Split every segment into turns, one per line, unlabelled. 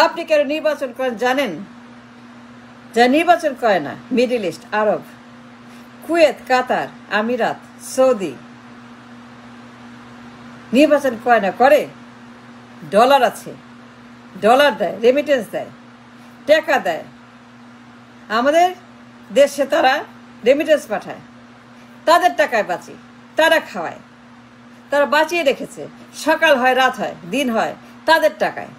আপনি কেন নির্বাচন করেন জানেন? যা নির্বাচন করে না মিডল ইস্ট, আরব, কুয়েত, কাতার, আমিরাত, সৌদি নির্বাচন করে না। করে ডলার আছে, ডলার দেয়, রেমিটেন্স দেয়, টাকা দেয়। আমাদের দেশে তারা রেমিটেন্স পাঠায়, তাদের টাকায় বাঁচি, তারা খাওয়ায়, তারা বাঁচিয়ে রেখেছে। সকাল হয়, রাত হয়, দিন হয় তাদের টাকায়,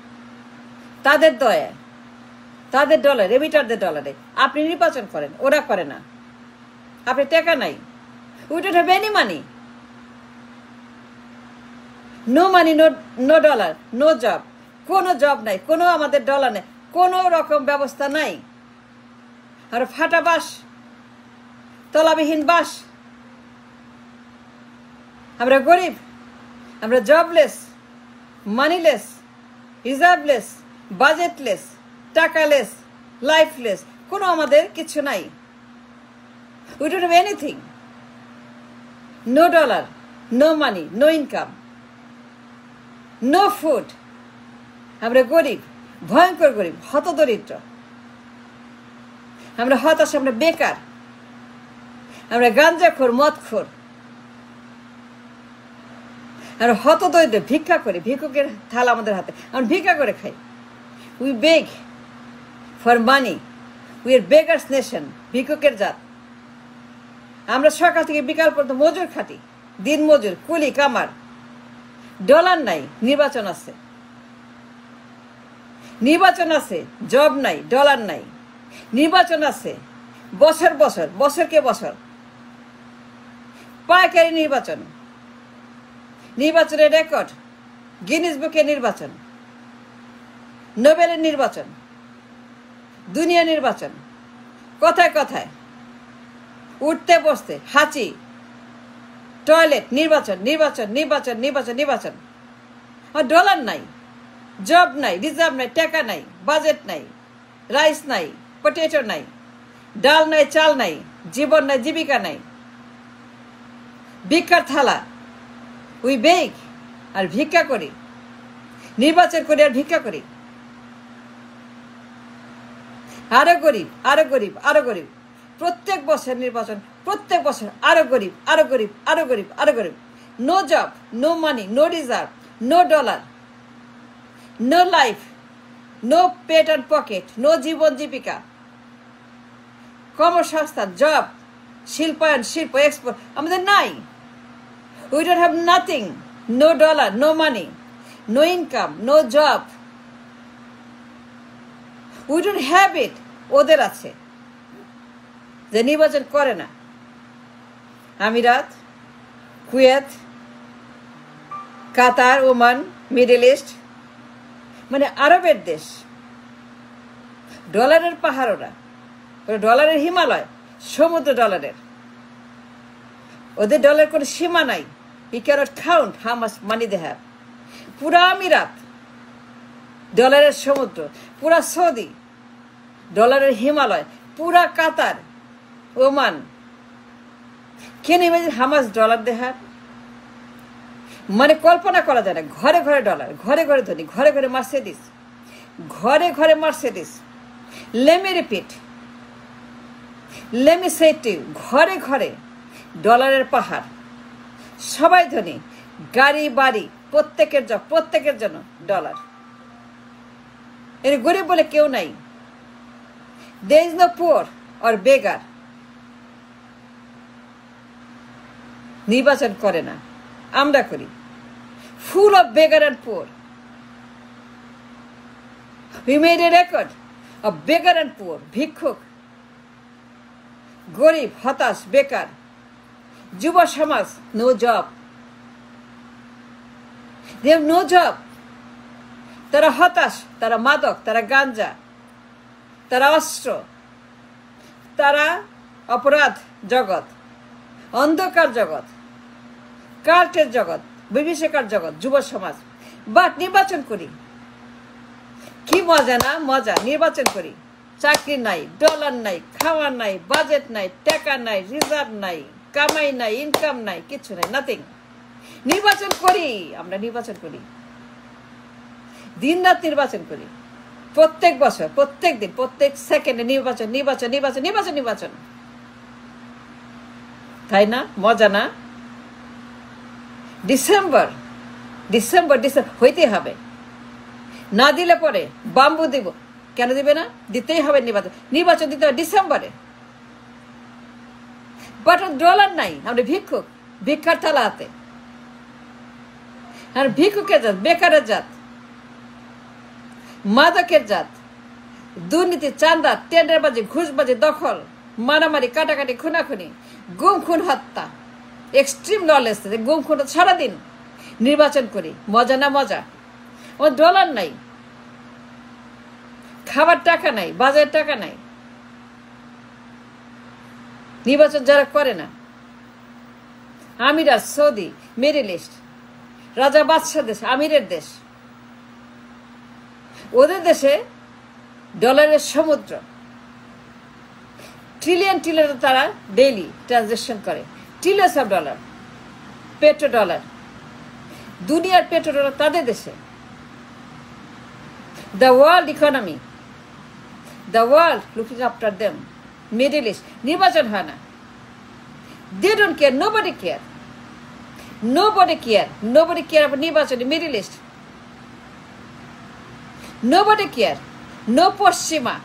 তাদের দয়ায়, তাদের ডলার, রেমিটারদের ডলারে। আপনি নির্বাচন করেন, ওরা করে না। আপনি টাকা নাই, we don't have any money, no money, no dollar, no job. কোনো জব নাই, কোনো আমাদের ডলার নেই, কোনো রকম ব্যবস্থা নাই। আর ফাটা বাস, তলাবিহীন বাস। আমরা গরিব, আমরা জবলেস, মানিলেস, রিজার্ভলেস, বাজেটলেস, টাকালেস, লাইফলেস। কোনো আমাদের কিছু নাই। We don't have anything, no dollar, no money, no income, no food. আমরা গরিব, ভয়ঙ্কর গরিব, হতদরিদ্র। আমরা হতাশ, আমরা বেকার, আমরা গাঞ্জাখোর, মদখোর। আমরা হতদরিদ্র, ভিক্ষা করি, ভিক্ষুকের থালা আমাদের হাতে, আমরা ভিক্ষা করে খাই। We beg for money, we are beggars nation, ভিক্ষুকের জাত। আমরা সকাল থেকে বিকাল পর্যন্ত মজুর খাটি, দিন মজুর, কুলি কামার। ডলার নাই, নির্বাচন আছে। নির্বাচন আছে, জব নাই, ডলার নাই। নির্বাচন আছে, বছর বছর, বছরকে বছর। পাইকারি নির্বাচন, নির্বাচনের রেকর্ড, গিনিস বুকে নির্বাচন, নোবেলের নির্বাচন, দুনিয়া নির্বাচন। কথায় কথায়, উঠতে বসতে, হাঁচি, টয়লেট, নির্বাচন, নির্বাচন, নির্বাচন, নির্বাচন, নির্বাচন। আর ডলার নাই, জব নাই, রিজার্ভ নাই, টাকা নাই, বাজেট নাই, রাইস নাই, পটেটো নাই, ডাল নাই, চাল নাই, জীবন নাই, জীবিকা নাই। ভিক্ষার থালা, উই বেগ আর ভিক্ষা করি, নির্বাচন করি আর ভিক্ষা করি। আরো গরিব, আরো গরিব, আরো গরিব। প্রত্যেক বছর নির্বাচন, প্রত্যেক বছর আরো গরিব, আরো গরিব, আরো গরিব, আরো গরিব। No job, no money, no reserve, no dollar, no life, no পেট অ্যান্ড পকেট, নো জীবন জীবিকা, কর্মসংস্থান, জব, শিল্পায়ন, শিল্প, এক্সপোর্ট আমাদের নাই। We don't have nothing, no dollar, no money, no income, no job. We don't have it. ওদের আছে, যে নির্বাচন করে না। আমিরাত, Kuwait, Qatar, Oman, Middle East, মানে আরবের দেশ। ডলারের পাহাড় ওরা, ডলারের হিমালয়, সমুদ্র ডলারের। ওদের ডলারের কোনো সীমা নাই। You cannot count how much money they have. পুরা আমিরাত ডলারের সমুদ্র, পুরা সৌদি ডলারের হিমালয়, পুরা কাতার, Oman. Can you imagine how much dollar they have? মানে কল্পনা করা যায় না। ঘরে ঘরে ডলার, ঘরে ঘরে ধনী, ঘরে ঘরে মার্সিডিস, ঘরে ঘরে Mercedes. Let me repeat, let me say to you, ঘরে ঘরে ডলারের পাহাড়, সবাই ধনী, গাড়ি বাড়ি, প্রত্যেকের জন্য ডলার। এর গরিব বলে কেউ নাই। There is no poor or beggar. নির্বাচন করে না, আমরা করি। Full of beggar and poor. We made a record of beggar and poor. ভিক্ষুক, গরিব, হতাশ, বেকার, যুব সমাজ, no job. They have no job. তারা হতাশ, তারা মাদক, তারা গাঞ্জা, তারা অস্ত্র, তারা অপরাধ জগৎ, অন্ধকার জগৎ, কাল্টের জগৎ, বিভীষিকার জগৎ, যুব সমাজ। বাট নির্বাচন করি, কি মজা না মজা। নির্বাচন করি, চাকরি নাই, ডলার নাই, খাওয়ার নাই, বাজেট নাই, টাকা নাই, রিজার্ভ নাই, কামাই নাই, ইনকাম নাই, কিছু নাই, নাথিং। নির্বাচন করি, আমরা নির্বাচন করি, দিন রাত নির্বাচন করি, প্রত্যেক বছর, প্রত্যেক দিন, প্রত্যেক সেকেন্ডে নির্বাচন নির্বাচন নির্বাচন নির্বাচন নির্বাচন, তাই না? মজা না? ডিসেম্বর ডিসেম্বর ডিসেম্বর হইতে হবে, না দিলে পরে বাম্বু দিব। কেন দিবে না? দিতেই হবে নির্বাচন, নির্বাচন দিতে হবে ডিসেম্বরে। বাট ডলার নাই, আমরা ভিক্ষুক, ভিক্ষার থালা হাতে। আর ভিক্ষুকের জাত, বেকারের জাত, মাদকের জাত, দুর্নীতি, চাঁদা, টেন্ডারবাজি, ঘুষবাজি, দখল, মারামারি, কাটাকাটি, খুনাখুনি, গুম খুন, হত্যা, এক্সট্রিম নলেজ, গুম খুন সারাদিন নির্বাচন করি। মজা না মজা? ও ডলার নাই, খাবার টাকা নাই, বাজারের টাকা নাই। নির্বাচন যারা করে না, আমিরাত, সৌদি, মিডল ইস্ট, রাজা বাদশাহ দেশ, আমিরের দেশ, ওদের দেশে ডলারের সমুদ্র, ট্রিলিয়ন ট্রিলিয়ন তারা ডেইলি ট্রানজাকশন করে, trillions of dollar, petro dollar, দুনিয়ার পেট্রো ডলার তাদের দেশে। The world economy, the world looking after them. Middle East নির্বাচন হয় না, they don't care, nobody care, nobody care, nobody care about নির্বাচন। Middle East nobody care, no পশ্চিমা,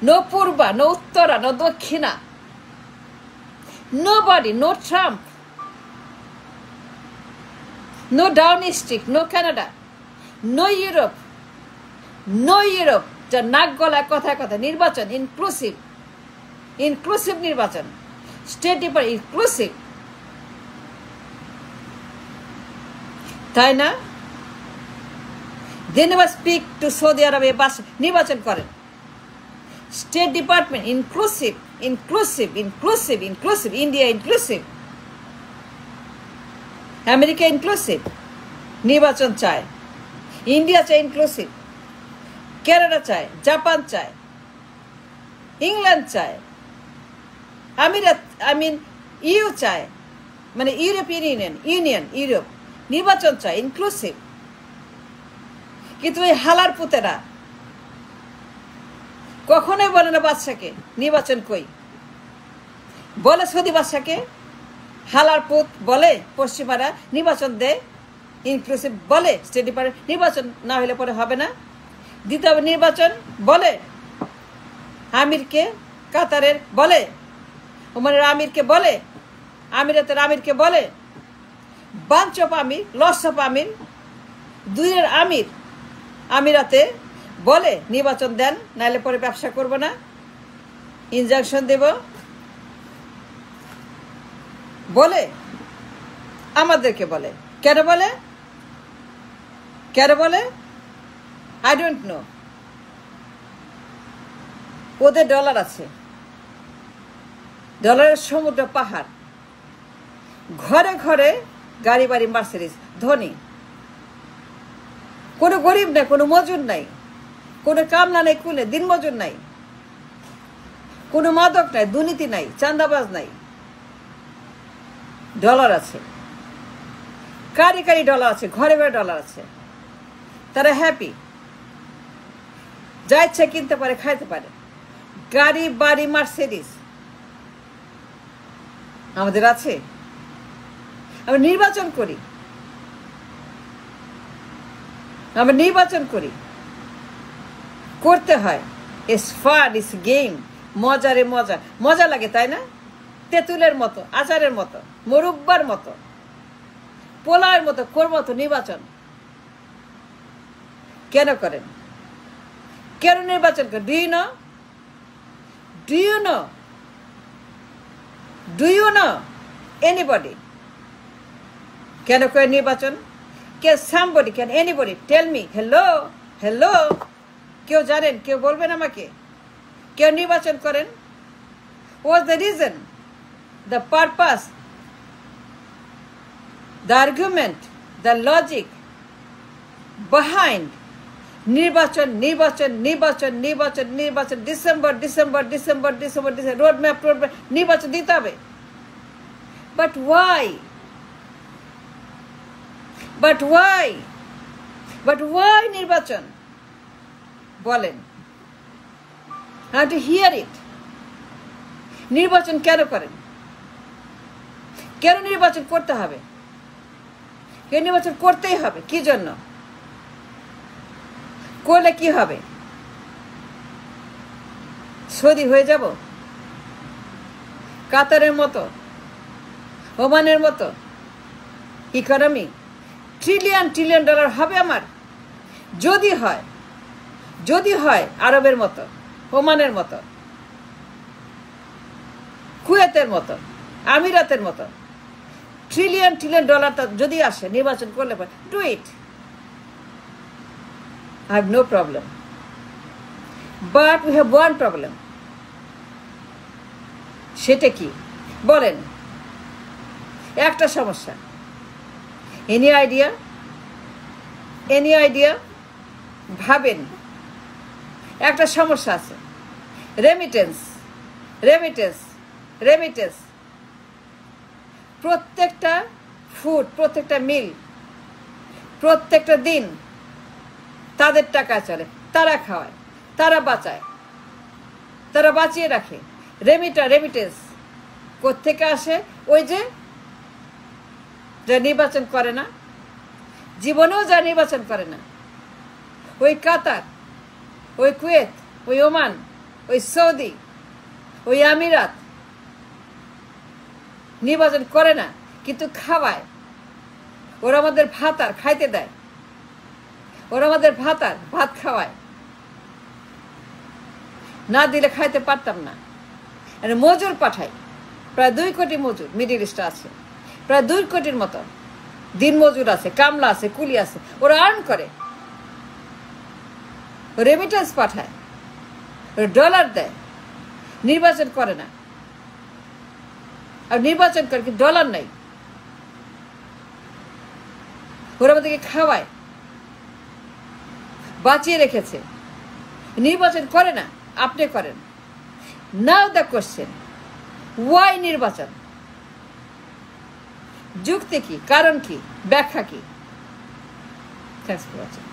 no পূর্বা, no উত্তরা, নো দক্ষিণা, nobody, no Trump, no down street, no Canada, no Europe, no Europe. যা নাক গলায় কথায় কথা নির্বাচন ইনক্লুসিভ, ইনক্লুসিভ নির্বাচন, স্টেট ডিপার্ট ইনক্লুসিভ, তাই না? They never speak to Saudi আরবে, বাস নির্বাচন করেন। State department inclusive, inclusive, inclusive, inclusive, India inclusive, America inclusive, নির্বাচন চায়। ইন্ডিয়া চায় ইনক্লুসিভ, কানাডা চায়, জাপান চায়, ইংল্যান্ড চায়, আমিরাত ইউ চায়, মানে ইউরোপিয়ান ইউনিয়ন ইউরোপ নির্বাচন চায় ইনক্লুসিভ। কিন্তু এই হালার পুতেরা কখনোই বলে না বাদশাকে নির্বাচন কই, বলে সৌদি বাদশাকে হালার পুত, বলে পশ্চিমারা নির্বাচন দেয় ইনক্লুসিভ, বলে স্টেট ডিপার্টমেন্ট নির্বাচন না হলে পরে হবে না, দিতে হবে নির্বাচন, বলে আমিরকে, কাতারের বলে, ওমানের আমিরকে বলে, আমিরাতের আমিরকে বলে, বাঞ্চ অফ আমির, লস অফ আমির, দুইয়ের আমির আমিরাতে বলে নির্বাচন দেন, নাহলে পরে ব্যবসা করব না, ইনজাংশন দেব বলে, আমাদেরকে বলে। কেন বলে? কেন বলে? I don't know. ওদের ডলার আছে, ডলারের সমুদ্র, পাহাড়, ঘরে ঘরে গাড়ি বাড়ি, মার্সিডিজ, ধনী। কোনো গরিব নাই, কোনো মজুর নাই, কোনো কামলা নাই, কুলে দিন মজুর নাই, কোনো মাদক নাই, দুর্নীতি নাই, চাঁদাবাজ নাই, ডলার আছে, কারি কারি ডলার আছে, ঘরে ঘরে ডলার আছে। তারা হ্যাপি, যা ইচ্ছা কিনতে পারে, খাইতে পারে, গাড়ি বাড়ি, মার্সিডিজ। আমাদের আছে? আমরা নির্বাচন করি, আমরা নির্বাচন করি, করতে হয়। ইটস ফান, ইটস গেম, মজারে মজা, মজা লাগে, তাই না? তেঁতুলের মতো, আচারের মতো, মুরব্বার মতো, পোলাওয়ের মতো করবো তো নির্বাচন। কেন করেন? কেন নির্বাচন করেন? Do you know? Do you know? Do you know anybody কেন করে নির্বাচন? Can somebody, can anybody tell me? Hello, hello, কেউ জানেন? কেউ বলবেন আমাকে কেউ নির্বাচন করেন? What's the reason, the purpose, the argument, the logic behind নির্বাচন নির্বাচন নির্বাচন নির্বাচন নির্বাচন, December December December December December, road map নির্বাচন দিতে হবে। But why? But why? But why নির্বাচন? বলেন, I have to hear it. নির্বাচন কেন করেন? কেন নির্বাচন করতে হবে? কেন নির্বাচন করতেই হবে? কি জন্য? করলে কি হবে? সৌদি হয়ে যাব? কাতারের মতো, ওমানের মতো ইকোনমি ট্রিলিয়ন ট্রিলিয়ন ডলার হবে আমার? যদি হয় আরবের মতো, ওমানের মতো, কুয়েতের মতো, আমিরাতের মতো ট্রিলিয়ন ট্রিলিয়ন ডলারটা যদি আসে নির্বাচন করলে পারে, do it, I have no problem. But we have one problem. সেটা কি বলেন? একটা সমস্যা। Any idea? ভাবেন, একটা সমস্যা আছে। রেমিটেন্স প্রত্যেকটা ফুড, প্রত্যেকটা মিল, প্রত্যেকটা দিন তাদের টাকা চলে, তারা খাওয়ায়, তারা বাঁচায়, তারা বাঁচিয়ে রাখে। রেমিটেন্স কোত্থেকে আসে? ওই যে যা নির্বাচন করে না, জীবনেও যা নির্বাচন করে না, ওই কাতার, ওই কুয়েত, ওই ওমান, ওই সৌদি, ওই আমিরাত নির্বাচন করে না কিন্তু খাওয়ায়। ওরা আমাদের ভাতার খাইতে দেয়, ওরা আমাদের ভাত খাওয়ায়, না দিলে খাইতে পারতাম না। মজুর পাঠাই, প্রায় 2 কোটি মজুর মিডিল ইস্টে আছে, প্রায় 2 কোটির মতো দিন মজুর আছে, কামলা আছে, কুলি আছে, ওরা আর্ন করে, রেমিটেন্স পাঠায়, ডলার দেয়, নির্বাচন করে না। আর নির্বাচন করে কি ডলার নাই? ওরা আমাদেরকে খাওয়ায়, বাঁচিয়ে রেখেছে, নির্বাচন করে না, আপনি করেন। নাও দ্য কোশ্চেন, ওয়াই নির্বাচন? যুক্তি কি? কারণ কি? ব্যাখ্যা কি? Thanks for watching.